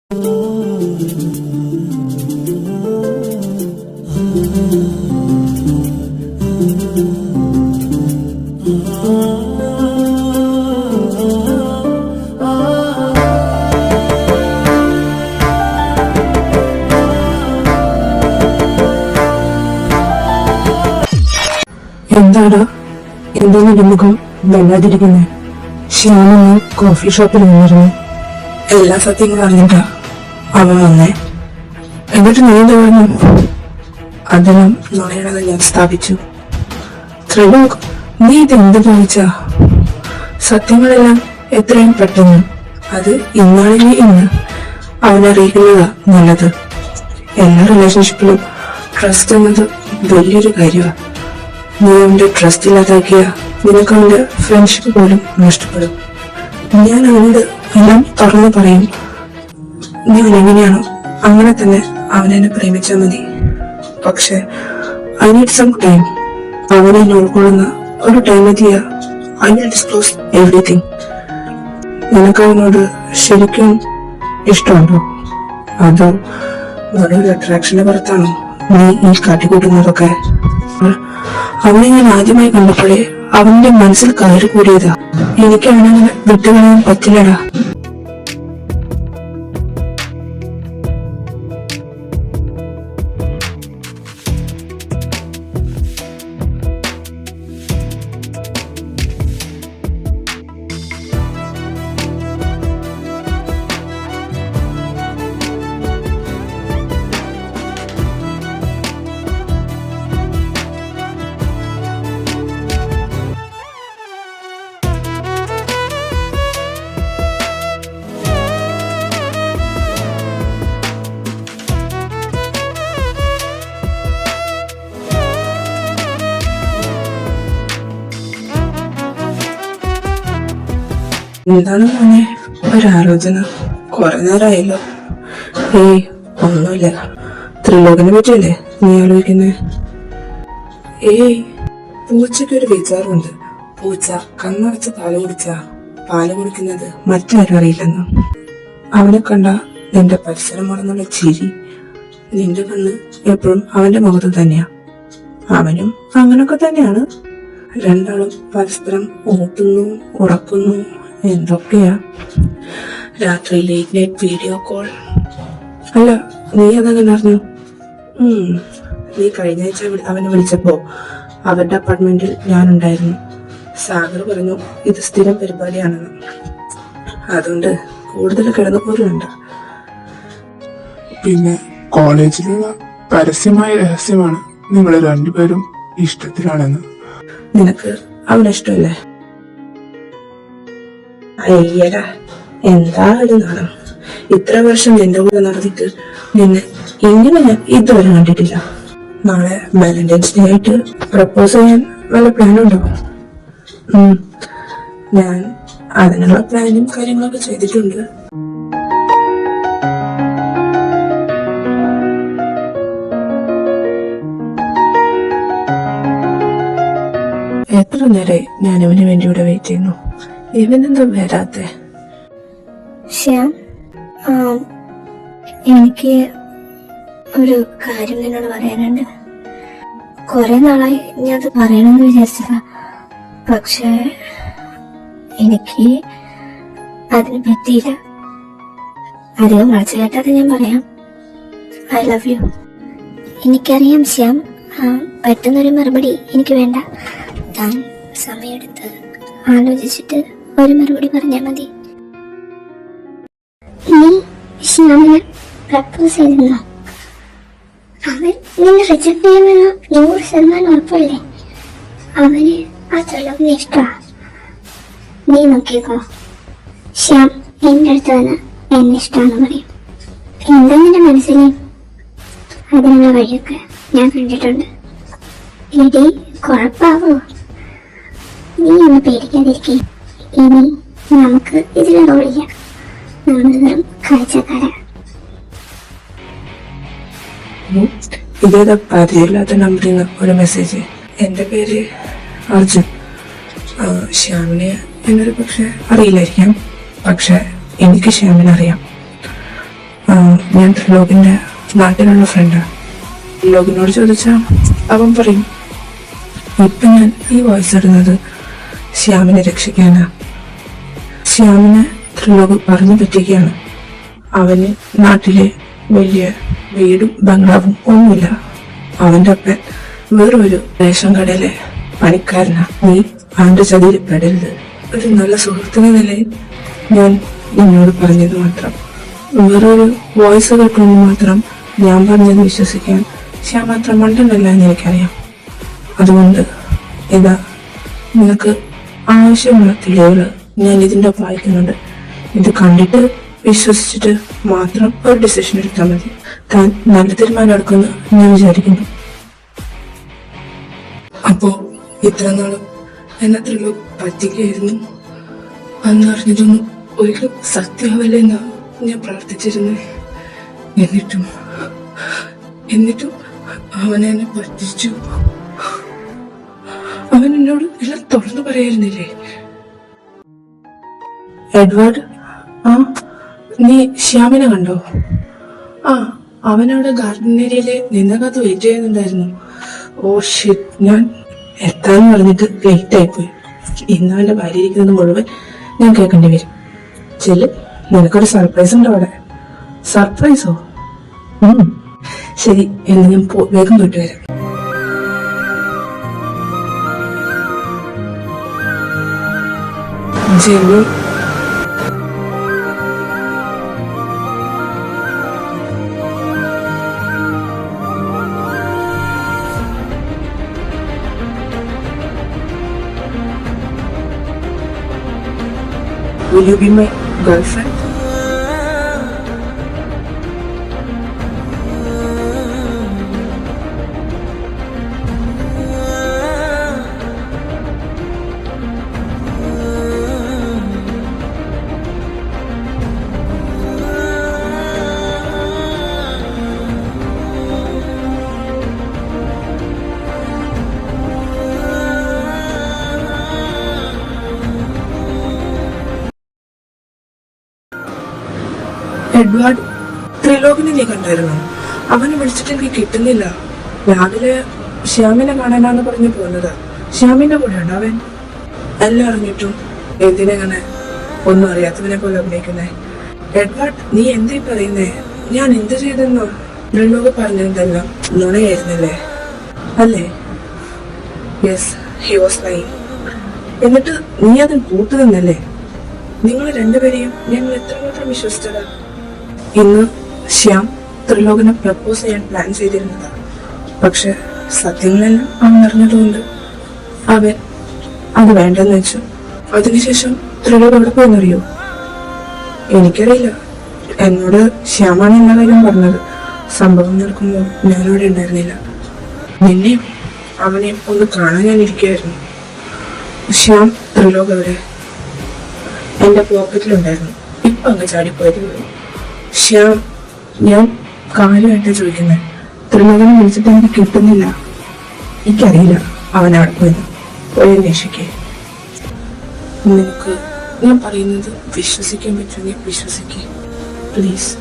എന്താടാ, എന്താ മുഖം വല്ലാതിരിക്കുന്നേ? ശ്യാമെന്ന് കോഫി ഷോപ്പിൽ നിന്നിരുന്നു. എല്ലാ സത്യങ്ങളും അറിഞ്ഞിട്ടാ അവൻ വന്നേ. എന്നിട്ട് നീ എന്താ പറഞ്ഞു? അതെല്ലാം നുണയാണെന്ന് ഞാൻ സ്ഥാപിച്ചു. ത്രിലോക്, നീ ഇതെന്ത് ഭാവിച്ചാ? സത്യങ്ങളെല്ലാം എത്രയും പെട്ടെന്ന്, അത് ഇന്നാണെങ്കിൽ ഇന്ന് അവനറിയിക്കുന്നതാ നല്ലത്. എല്ലാ റിലേഷൻഷിപ്പിലും ട്രസ്റ്റ് എന്നത് വലിയൊരു കാര്യമാണ്. നീ അവന്റെ ട്രസ്റ്റ് ഇല്ലാതാക്കിയ നിനക്ക് അവന്റെ ഫ്രണ്ട്ഷിപ്പ് പോലും നഷ്ടപ്പെടും. ഞാൻ അവനോട് എല്ലാം തുറന്നു പറയും. നീ എങ്ങനെയാണോ അങ്ങനെ തന്നെ അവനെന്നെ പ്രേമിച്ചാൽ മതി. പക്ഷെ ഐ നീഡ് സം ടൈം. അവനെ ഉൾക്കൊള്ളുന്ന ഒരു ടൈം എത്തിയ ഐ വിൽ ഡിസ്ക്ലോസ് എവറിത്തിങ്. നിനക്ക് അവനോട് ശരിക്കും ഇഷ്ടമുണ്ടോ? അതോ നല്ലൊരു അട്രാക്ഷന്റെ പുറത്താണോ നീ ഈ കാട്ടിക്കൂട്ടുന്നതൊക്കെ? അവനെ ഞാൻ ആദ്യമായി കണ്ടപ്പോഴേ അവന്റെ മനസ്സിൽ കയറി കൂടിയതാ. എനിക്ക് അവനങ്ങനെ വിട്ടുകളയാൻ പറ്റില്ലടാ. എന്താണ് മോനെ ഒരാലോചന? കുറെ നേരമായല്ലോ. ഏയ് ഒന്നുമില്ല. ത്രിലോകനെ പറ്റിയല്ലേ നീ ആലോചിക്കുന്നേ? ഏയ്, പൂച്ചയ്ക്കൊരു വിചാരമുണ്ട്. പൂച്ച കണ്ണടച്ച് പാല് കുടിക്കുന്നത് മറ്റാരും അറിയില്ലെന്ന്. അവനെ കണ്ട നിന്റെ പരിസരം മറന്നുള്ള ചിരി, നിന്റെ കണ്ണ് എപ്പോഴും അവന്റെ മുഖത്ത് തന്നെയാ. അവനും അങ്ങനൊക്കെ തന്നെയാണ്. രണ്ടാളും പരസ്പരം ഊട്ടുന്നു, ഉറക്കുന്നു, എന്തൊക്കെയാ. രാത്രി ലേറ്റ് നൈറ്റ് വീഡിയോ കോൾ. അല്ല, നീ അതങ്ങനെ അറിഞ്ഞു? നീ കഴിഞ്ഞ ആഴ്ച അവനെ വിളിച്ചപ്പോ അവരുടെ അപ്പാർട്ട്മെന്റിൽ ഞാനുണ്ടായിരുന്നു. സാഗർ പറഞ്ഞു ഇത് സ്ഥിരം പരിപാടിയാണെന്ന്. അതുകൊണ്ട് കൂടുതൽ കിടന്നു പോരുന്നുണ്ട. പിന്നെ കോളേജിലുള്ള പരസ്യമായ രഹസ്യമാണ് നിങ്ങൾ രണ്ടുപേരും ഇഷ്ടത്തിലാണെന്ന്. നിനക്ക് അവനെ ഇഷ്ടമല്ലേ? അയ്യടാ, എന്താ ഒരു നാണം. ഇത്ര വർഷം നിന്റെ കൂടെ നടത്തിയിട്ട് നിന്നെ ഇങ്ങനെ ഞാൻ ഇതുവരെ കണ്ടിട്ടില്ല. നാളെ വാലന്റൈൻസ് ഡേ ആയിട്ട് പ്രപ്പോസ് ചെയ്യാൻ വല്ല പ്ലാനുണ്ടോ? ഞാൻ അതിനുള്ള പ്ലാനും കാര്യങ്ങളൊക്കെ ചെയ്തിട്ടുണ്ട്. എത്ര നേരമായി ഞാൻ ഇവന് വേണ്ടി ഇവിടെ വെയിറ്റ് ചെയ്യുന്നു. ഇവനെന്താ വരാത്തെ? ശ്യാം, എനിക്ക് ഒരു കാര്യം നിന്നോട് പറയാനുണ്ട്. കുറെ നാളായി ഞാൻ അത് പറയണമെന്ന് വിചാരിച്ചതാ. പക്ഷെ എനിക്ക് അതിന് പറ്റിയില്ല. അധികം വളച്ചു കേട്ടാതെ ഞാൻ പറയാം. I love U. എനിക്കറിയാം ശ്യാം, പെട്ടെന്നൊരു മറുപടി എനിക്ക് വേണ്ട. താൻ സമയമെടുത്ത് ആലോചിച്ചിട്ട് ഒരു മറുപടി പറഞ്ഞാൽ മതി. നീ ശ്യാമിനെ പ്രപ്പോസ് ചെയ്തിരുന്നോ? അവൻ നിന്നെ റിജക്ട് ചെയ്യുമെന്ന് 100% ഉറപ്പല്ലേ? അവന് ആ ത്രിലോകിനെ ഇഷ്ടമാണ്. നീ നോക്കിക്കോ, ശ്യാം എന്റെ അടുത്ത് വന്ന് എന്നെ ഇഷ്ടമാണെന്ന് പറയും. എന്താ നിന്റെ മനസ്സിൽ? അതിനുള്ള വഴിയൊക്കെ ഞാൻ കണ്ടിട്ടുണ്ട്. ഇടി കുഴപ്പാവോ? നീ ഒന്ന് പേടിക്കാതിരിക്കേ. ഇനി നമുക്ക് ഇതിൽ റോളില്ല. നമ്മൾ വെറും കാഴ്ചക്കാരാണ്. ഇതേതാ പരിചയമില്ലാത്ത നമ്പറിൽ നിന്ന് ഒരു മെസ്സേജ്? എന്റെ പേര് അർജുൻ. ശ്യാമിനെ എന്നൊരു പക്ഷെ അറിയില്ലായിരിക്കാം, പക്ഷെ എനിക്ക് ശ്യാമിനെ അറിയാം. ഞാൻ ത്രിലോകിന്റെ നാട്ടിലുള്ള ഫ്രണ്ടാ. ത്രിലോകിനോട് ചോദിച്ചാ അവൻ പറയും ഇപ്പൊ ഞാൻ ഈ വോയിസ് ഇടുന്നത് ശ്യാമിനെ രക്ഷിക്കാനാ. ശ്യാമിനെ ത്രിലോക് പറഞ്ഞു പറ്റിക്കുകയാണ്. അവന് നാട്ടിലെ വലിയ വീടും ബംഗ്ലാവും ഒന്നുമില്ല. അവന്റെ അപ്പൻ വേറൊരു റേഷൻ കടയിലെ പണിക്കാരനാ. നീ അവന്റെ ചതിയിൽ പെടരുത്. ഒരു നല്ല സുഹൃത്തിനെ നിലയിൽ ഞാൻ നിന്നോട് പറഞ്ഞത് മാത്രം. വേറൊരു വോയിസ് കേൾക്കുമ്പോൾ മാത്രം ഞാൻ പറഞ്ഞത് വിശ്വസിക്കാൻ ശ്യാം മാത്രം മണ്ടനല്ല എന്ന് എനിക്കറിയാം. അതുകൊണ്ട് ഇതാ നിനക്ക് ആവശ്യമുള്ള തെളിവുകൾ ഞാൻ ഇതിന്റെ ഒപ്പം അയക്കുന്നുണ്ട്. ഇത് കണ്ടിട്ട് വിശ്വസിച്ചിട്ട് മാത്രം ഒരു ഡിസിഷൻ എടുത്താൽ മതി. താൻ നല്ല തീരുമാനം എടുക്കുമെന്ന് ഞാൻ വിചാരിക്കുന്നു. അപ്പോ ഇത്ര നാളും എന്നെ ത്രിലോക് പറ്റിക്കായിരുന്നു. അന്ന് അറിഞ്ഞതൊന്നും ഒരിക്കലും സത്യമാവില്ലെന്ന ഞാൻ പ്രാർത്ഥിച്ചിരുന്നു. എന്നിട്ടും അവൻ എന്നെ പറ്റിച്ചു. അവൻ എന്നോട് എല്ലാം തുറന്നു പറയായിരുന്നില്ലേ? എഡ്വാർഡ്, നീ ശ്യാമിനെ കണ്ടോ? അവനവിടെ ഗാർഡൻ ഏരിയയില് നിന്നകത്ത് വെയിറ്റ് ചെയ്യുന്നുണ്ടായിരുന്നു. ഓ ഷിറ്റ്, ഞാൻ എത്താന്ന് പറഞ്ഞിട്ട് ലേറ്റ് ആയിപ്പോയി. ഇന്ന് അവന്റെ ഭാര്യ ഇരിക്കുന്നത് മുഴുവൻ ഞാൻ കേൾക്കേണ്ടി വരും. ചെല്ല്, നിനക്കൊരു സർപ്രൈസ് ഉണ്ട് അവിടെ. സർപ്രൈസോ? ശരി, എന്ന് ഞാൻ വേഗം പോയിട്ട് വരാം. ജെല്ലു, will you be my girlfriend? Edward, ത്രിലോകിനെ നീ കണ്ടായിരുന്നു? അവനെ വിളിച്ചിട്ട് എനിക്ക് കിട്ടുന്നില്ല. രാവിലെ ശ്യാമിനെ കാണാനാന്ന് പറഞ്ഞു പോകുന്നതാ. ശ്യാമിന്റെ കൂടെ ഉണ്ട് അവൻ. എല്ലാം അറിഞ്ഞിട്ടും എന്തിനെങ്ങനെ ഒന്നും അറിയാത്തവനെ പോലെ അഭിനയിക്കുന്നേ? എഡ്വാർഡ്, നീ എന്തായി പറയുന്നേ? ഞാൻ എന്ത് ചെയ്തെന്നോ? ത്രിലോക് പറഞ്ഞതെല്ലാം നുണയായിരുന്നില്ലേ? അല്ലേ? Yes, he was lying. എന്നിട്ട് നീ അതിൽ കൂട്ടു നിന്നല്ലേ? നിങ്ങൾ രണ്ടുപേരെയും ഞങ്ങൾ എത്രമാത്രം വിശ്വസിച്ചതാ. ഇന്ന് ശ്യാം ത്രിലോകിനെ പ്രപ്പോസ് ചെയ്യാൻ പ്ലാൻ ചെയ്തിരുന്നതാ. പക്ഷെ സത്യങ്ങളെല്ലാം അവൻ അറിഞ്ഞതുകൊണ്ട് അവൻ അത് വേണ്ടെന്ന് വെച്ചു. അതിനുശേഷം ത്രിലോക് എവിടെ പോയെന്നറിയോ? എനിക്കറിയില്ല. എന്നോട് ശ്യാമാണ് എല്ലാ കാര്യം പറഞ്ഞത്. സംഭവം നടക്കുമ്പോൾ ഞാനിവിടെ ഉണ്ടായിരുന്നില്ല. നിന്നെയും അവനെയും ഒന്ന് കാണാൻ ഞാൻ ഇരിക്കുകയായിരുന്നു. ശ്യാം, ത്രിലോക് എവിടെ? എന്റെ പോക്കറ്റിലുണ്ടായിരുന്നു. ഇപ്പൊ അങ്ങ് ചാടിപ്പോയത്. ശ്യാം, ഞാൻ കാര്യമായിട്ടാ ചോദിക്കുന്നത്. ത്രിലോകനെ വിളിച്ചിട്ട് എനിക്ക് കിട്ടുന്നില്ല. എനിക്കറിയില്ല അവൻ അവിടെ പോയത്. പോയി അന്വേഷിക്കേ. നിനക്ക് ഞാൻ പറയുന്നത് വിശ്വസിക്കാൻ പറ്റുമെങ്കിൽ വിശ്വസിക്കേ പ്ലീസ്.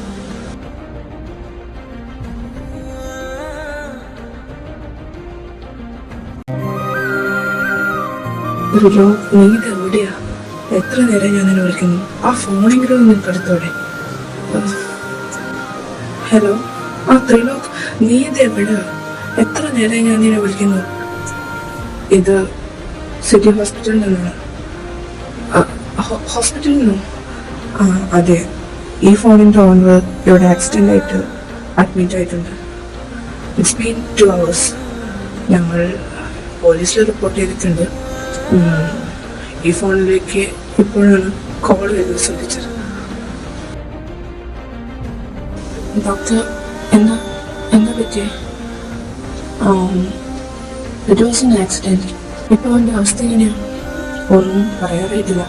ത്രിലോക്, നീ ഇത് എവിടെയാ? എത്ര നേരം ഞാൻ നിന്നെ വിളിക്കുന്നു. ആ ഫോണെങ്കിലും നിനക്ക് അടുത്തോടെ. ഹലോ, ത്രിലോക്, നീ ഇത് എവിടെയാ? എത്ര നേരം ഞാൻ നിന്നെ വിളിക്കുന്നു. ഇത് സിറ്റി ഹോസ്പിറ്റലിൽ നിന്നാണ്. ഹോസ്പിറ്റലിൽ നിന്നോ? അതെ, ഈ ഫോണിന്റെ ഓണർ ഇവിടെ ആക്സിഡന്റ് ആയിട്ട് അഡ്മിറ്റ് ആയിട്ടുണ്ട്. It's been 2 hours. ഞങ്ങൾ പോലീസിൽ റിപ്പോർട്ട് ചെയ്തിട്ടുണ്ട്. ഈ ഫോണിലേക്ക് ഇപ്പോഴാണ് കോൾ വരുന്നത് ശ്രദ്ധിച്ചത്. ഡോക്ടർ, എന്താ പറ്റിയേ? It was an accident. ഇപ്പോൾ അവൻ്റെ അവസ്ഥ എങ്ങനെയാണ്? ഒന്നും പറയാറായിട്ടില്ല.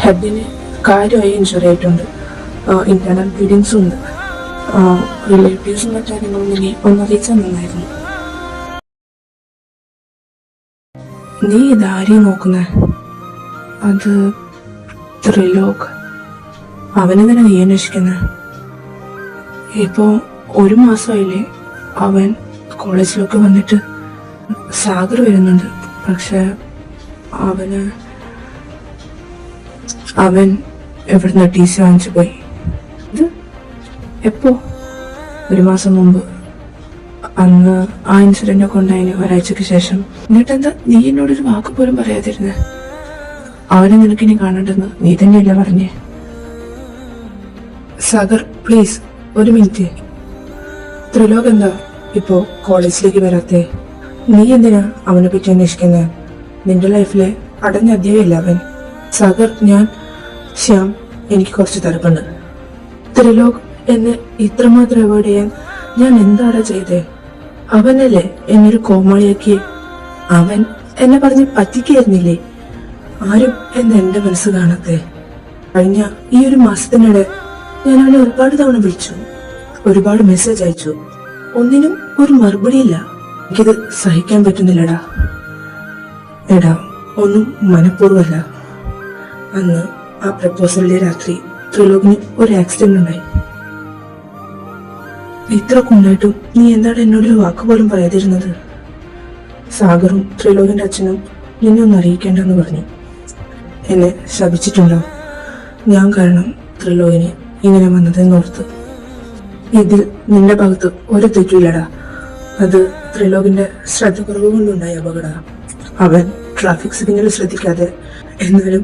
ഹെഡിന് കാര്യമായി ഇഞ്ചുറി ആയിട്ടുണ്ട്. ഇന്റേണൽ ബ്ലീഡിങ്സും ഉണ്ട്. റിലേറ്റീവ്സും മറ്റാരെങ്കിലും ഒന്ന് അറിയിച്ചാൽ നന്നായിരുന്നു. നീ ഇതാരെയും നോക്കുന്നേ? അത് ത്രിലോക്. അവനെ തന്നെ നീ അന്വേഷിക്കുന്നേ? ഇപ്പോ 1 മാസമായില്ലേ അവൻ കോളേജിലൊക്കെ വന്നിട്ട്. സാഗർ വരുന്നുണ്ട്, പക്ഷെ അവൻ എവിടുന്ന് TC വാങ്ങിച്ചു പോയി. ഇത് എപ്പോ? 1 മാസം മുമ്പ്. അന്ന് ആ ഇൻസിഡന്റ് ഒക്കെ ഉണ്ടായിന് ഒരാഴ്ചക്ക് ശേഷം. എന്നിട്ടെന്താ നീ എന്നോടൊരു വാക്ക് പോലും പറയാതിരുന്നെ? അവനെ നിനക്കിനി കാണണ്ടെന്ന് നീ തന്നെയല്ലേ പറഞ്ഞേ? Sagar please 1 minute. ത്രിലോക് എന്താ ഇപ്പോ കോളേജിലേക്ക് വരാത്തെ? നീ എന്തിനാ അവനെ പറ്റി അന്വേഷിക്കുന്നത്? നിന്റെ ലൈഫിലെ അടഞ്ഞ അധ്യായമില്ല അവൻ. സാഗർ, ശ്യാം, എനിക്ക് കുറച്ച് തിരക്കുണ്ട്. ത്രിലോക് എന്നെ ഇത്രമാത്രം അവോയ്ഡ് ചെയ്യാൻ ഞാൻ എന്താടാ ചെയ്തേ? അവനല്ലേ എന്നൊരു കോമാളിയാക്കിയേ. അവൻ എന്നെ പറഞ്ഞ് പറ്റിക്കായിരുന്നില്ലേ? ആരും എന്റെ മനസ്സ് കാണത്തെ. കഴിഞ്ഞ ഈ 1 മാസത്തിനിടെ ഞാൻ അവനെ ഒരുപാട് തവണ വിളിച്ചു, ഒരുപാട് മെസ്സേജ് അയച്ചു. ഒന്നിനും ഒരു മറുപടിയില്ല. എനിക്കിത് സഹിക്കാൻ പറ്റുന്നില്ലടാ. എടാ, ഒന്നും മനഃപൂർവ്വമല്ല. അന്ന് ആ പ്രപ്പോസലിന്റെ രാത്രി ത്രിലോകിന് ഒരു ആക്സിഡന്റ് ഉണ്ടായി. ഇത്രയൊക്കെ ഉണ്ടായിട്ടും നീ എന്താണ് എന്നോടൊരു വാക്ക് പോലും പറയാതിരുന്നത്? സാഗറും ത്രിലോകിന്റെ അച്ഛനും നിന്നെ ഒന്ന് അറിയിക്കേണ്ടെന്ന് പറഞ്ഞു. എന്നെ ശപിച്ചിട്ടുണ്ടോ? ഞാൻ കാരണം ത്രിലോകിന് ഇങ്ങനെ വന്നതെന്നോർത്ത്. ഇതിൽ നിന്റെ ഭാഗത്ത് ഒരു തെറ്റില്ലടാ. അത് ത്രിലോകിന്റെ ശ്രദ്ധ കുറവ് കൊണ്ടുണ്ടായ അപകട. അവൻ ട്രാഫിക് സിഗ്നൽ ശ്രദ്ധിക്കാതെ. എന്നാലും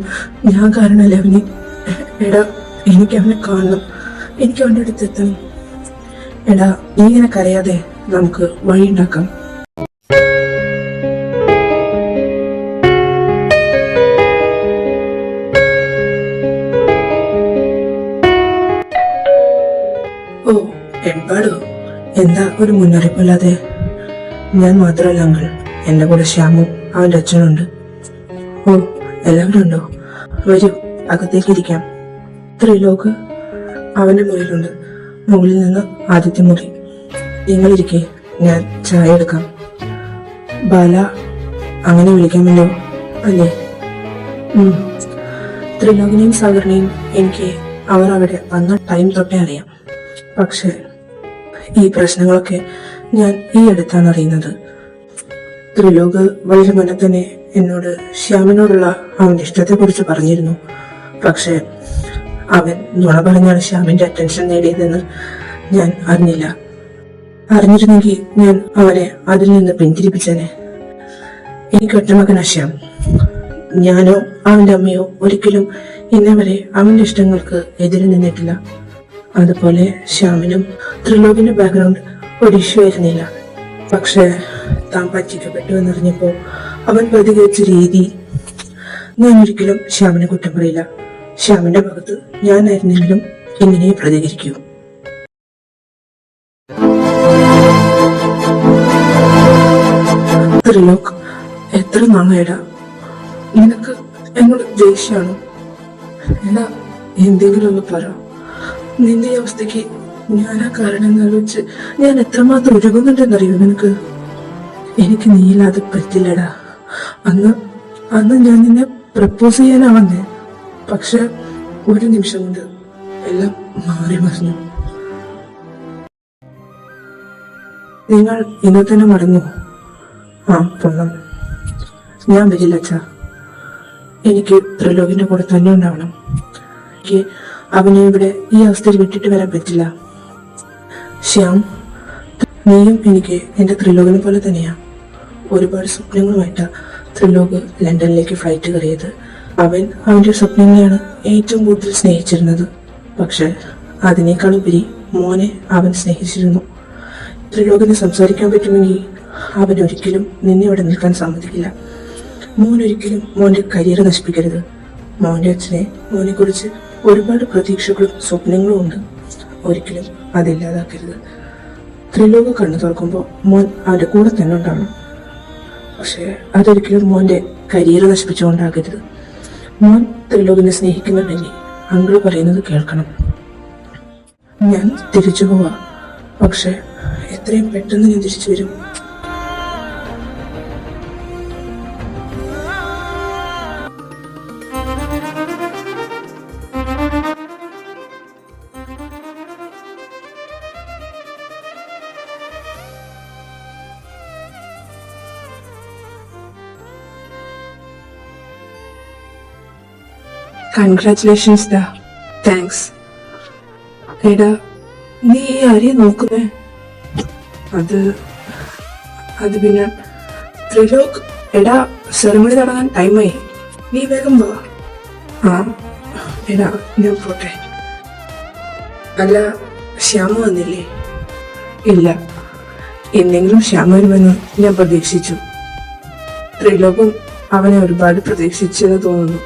ഞാൻ കാരണമല്ലേ അവന്. എടാ, എനിക്ക് അവനെ കാണണം, എനിക്ക് അവന്റെ അടുത്ത് എത്തണം. എടാ, നീ ഇങ്ങനെ കരയാതെ നമുക്ക് വഴി ഉണ്ടാക്കാം. ഓ, എൺപാടോ? എന്താ ഒരു മുന്നറിയിപ്പില്ലാതെ? ഞാൻ മാത്രമല്ല അങ്കിൾ, എന്റെ കൂടെ ശ്യാമും അവന്റെ അച്ഛനുണ്ട്. ഓ, എല്ലാവരും ഉണ്ടോ? വരൂ, അകത്തേക്ക് ഇരിക്കാം. ത്രിലോക് അവന്റെ മുറിയിലുണ്ട്. മുകളിൽ നിന്ന് ആദ്യത്തെ മുറി. നിങ്ങളിരിക്കെ, ഞാൻ ചായ എടുക്കാം. ബാല, അങ്ങനെ വിളിക്കാമല്ലോ അല്ലേ? ത്രിലോകിനെയും സാഗറിനെയും എനിക്ക് അവർ അവിടെ വന്ന ടൈം തൊട്ടേ അറിയാം. പക്ഷെ ഈ പ്രശ്നങ്ങളൊക്കെ ഞാൻ ഈ അടുത്താണ് അറിയുന്നത്. ത്രിലോക് വളരെ മുന്നേ തന്നെ എന്നോട് ശ്യാമിനോടുള്ള അവന്റെ ഇഷ്ടത്തെ കുറിച്ച് പറഞ്ഞിരുന്നു. പക്ഷെ അവൻ നുണ പറഞ്ഞാണ് ശ്യാമിന്റെ അറ്റൻഷൻ നേടിയതെന്ന് ഞാൻ അറിഞ്ഞില്ല. അറിഞ്ഞിരുന്നെങ്കിൽ ഞാൻ അവനെ അതിൽ നിന്ന് പിന്തിരിപ്പിച്ചേനെ. എനിക്ക് ഒറ്റമകനാ ശ്യാം. ഞാനോ അവന്റെ അമ്മയോ ഒരിക്കലും ഇന്നേ വരെ അവന്റെ ഇഷ്ടങ്ങൾക്ക് എതിരെ നിന്നിട്ടില്ല. അതുപോലെ ശ്യാമിനും ത്രിലോകിന്റെ ബാക്ക്ഗ്രൗണ്ട് ഒരു ഇഷ്യൂ ആയിരുന്നില്ല. പക്ഷെ താൻ പറ്റിക്കപ്പെട്ടു എന്നറിഞ്ഞപ്പോ അവൻ പ്രതികരിച്ച രീതി, ഞാൻ ഒരിക്കലും ശ്യാമിനെ കുറ്റം പറയില്ല. ശ്യാമിന്റെ ഭാഗത്ത് ഞാനായിരുന്നെങ്കിലും ഇങ്ങനെ പ്രതികരിക്കൂ. ത്രിലോക്, എത്ര നാളായിടാ നിനക്ക് എന്നോട് ദേഷ്യാണോ? എടാ, എന്തെങ്കിലും ഒന്ന് പറ. നിന്റെ ഈ അവസ്ഥയ്ക്ക് ഞാനാ കാരണം എന്നാലോചിച്ച് ഞാൻ എത്രമാത്രം ഒഴുകുന്നുണ്ടെന്നറിയോ നിനക്ക്? എനിക്ക് നീയില്ലാതെ പറ്റില്ലടാ. അന്ന് ഞാൻ നിന്നെ പ്രപ്പോസ് ചെയ്യാനാ വന്നേ. പക്ഷെ 1 നിമിഷം കൊണ്ട് എല്ലാം മാറി മറിഞ്ഞു. നിങ്ങൾ ഇന്ന് തന്നെ മടങ്ങൂ. ആ, പൊണ്ണം, ഞാൻ വരില്ല അച്ഛാ. എനിക്ക് ത്രിലോകിന്റെ കൂടെ തന്നെ ഉണ്ടാവണം. എനിക്ക് അവനെ ഇവിടെ ഈ അവസ്ഥയിൽ വിട്ടിട്ട് വരാൻ പറ്റില്ല. ശ്യാം, നീയും എനിക്ക് എന്റെ ത്രിലോകിനെ പോലെ തന്നെയാ. ഒരുപാട് സ്വപ്നങ്ങളുമായിട്ടാ ത്രിലോക് ലണ്ടനിലേക്ക് ഫ്ലൈറ്റ് കയറിയത്. അവൻ അവന്റെ സ്വപ്നങ്ങളെയാണ് ഏറ്റവും കൂടുതൽ സ്നേഹിച്ചിരുന്നത്. പക്ഷെ അതിനേക്കാളുപരി മോനെ അവൻ സ്നേഹിച്ചിരുന്നു. ത്രിലോകിന് സംസാരിക്കാൻ പറ്റുമെങ്കിൽ അവൻ ഒരിക്കലും നിന്നെ ഇവിടെ നിൽക്കാൻ സമ്മതിക്കില്ല. മോൻ ഒരിക്കലും മോന്റെ കരിയർ നശിപ്പിക്കരുത്. മോന്റെ അച്ഛനെ മോനെ കുറിച്ച് ഒരുപാട് പ്രതീക്ഷകളും സ്വപ്നങ്ങളും ഉണ്ട്. ഒരിക്കലും അതില്ലാതാക്കരുത്. ത്രിലോക് കണ്ണു തുറക്കുമ്പോൾ മോൻ അവന്റെ കൂടെ തന്നെ ഉണ്ടാവണം. പക്ഷെ അതൊരിക്കലും മോന്റെ കരിയർ നശിപ്പിച്ചുകൊണ്ടാകരുത്. മോൻ ത്രിലോകിനെ സ്നേഹിക്കുന്നുണ്ടെങ്കിൽ അങ്കിള് പറയുന്നത് കേൾക്കണം. ഞാൻ തിരിച്ചു പോവാ. പക്ഷെ എത്രയും പെട്ടെന്ന് ഞാൻ തിരിച്ചു വരും. കൺഗ്രാറ്റുലേഷൻസ് ഡാ. താങ്ക്സ്. എടാ, നീ ഈ ആരെയും നോക്കുന്നേ? അത് പിന്നെ ത്രിലോക്. എടാ, സെറമണി തുടങ്ങാൻ ടൈമായി, നീ വേഗം വാ. ആ എടാ, ഞാൻ പോട്ടെ. അല്ല, ശ്യാമ വന്നില്ലേ? ഇല്ല, എന്തെങ്കിലും ശ്യാമ വരുമെന്ന് ഞാൻ പ്രതീക്ഷിച്ചു. ത്രിലോകും അവനെ ഒരുപാട് പ്രതീക്ഷിച്ചെന്ന് തോന്നുന്നു.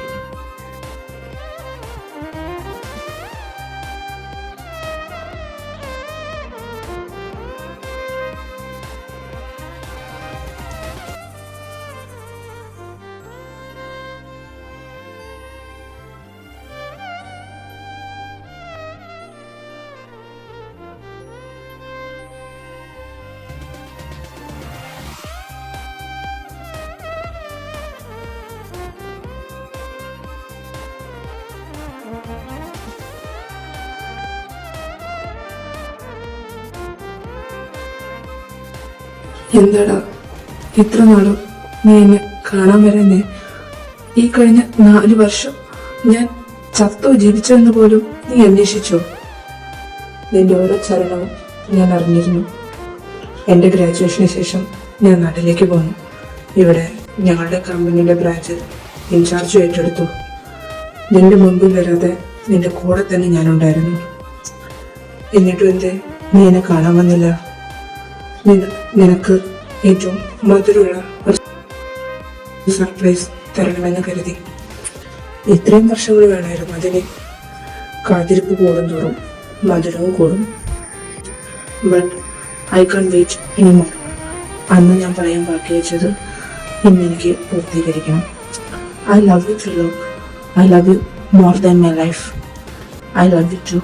എന്താടാ ഇത്ര നാളും നീ എന്നെ കാണാൻ വരുന്നേ? ഈ കഴിഞ്ഞ 4 വർഷം ഞാൻ ചത്തോ ജീവിച്ചോ എന്ന് പോലും നീ അന്വേഷിച്ചോ? നിന്റെ ഓരോ ചലനവും ഞാൻ അറിഞ്ഞിരുന്നു. എന്റെ ഗ്രാജുവേഷന് ശേഷം ഞാൻ നാട്ടിലേക്ക് പോന്നു. ഇവിടെ ഞങ്ങളുടെ കമ്പനിയുടെ ബ്രാഞ്ച് ഇൻചാർജ് ഏറ്റെടുത്തു. നിന്റെ മുമ്പിൽ വരാതെ നിന്റെ കൂടെ തന്നെ ഞാനുണ്ടായിരുന്നു. എന്നിട്ടും എന്തേ നീ എന്നെ കാണാൻ വന്നില്ല? നിനക്ക് ഏറ്റവും മധുരമുള്ള ഒരു സർപ്രൈസ് തരണമെന്ന് കരുതി. ഇത്രയും വർഷങ്ങൾ വേണമായിരുന്നു അതിന്. കാത്തിരിപ്പ് കൂടും തോറും മധുരവും കൂടും. But I can wait anymore. അന്ന് ഞാൻ പറയാൻ ബാക്കി വെച്ചത് ഇന്ന് എനിക്ക് പൂർത്തീകരിക്കണം. I love you Trilok. I love you more than my life. I love you to.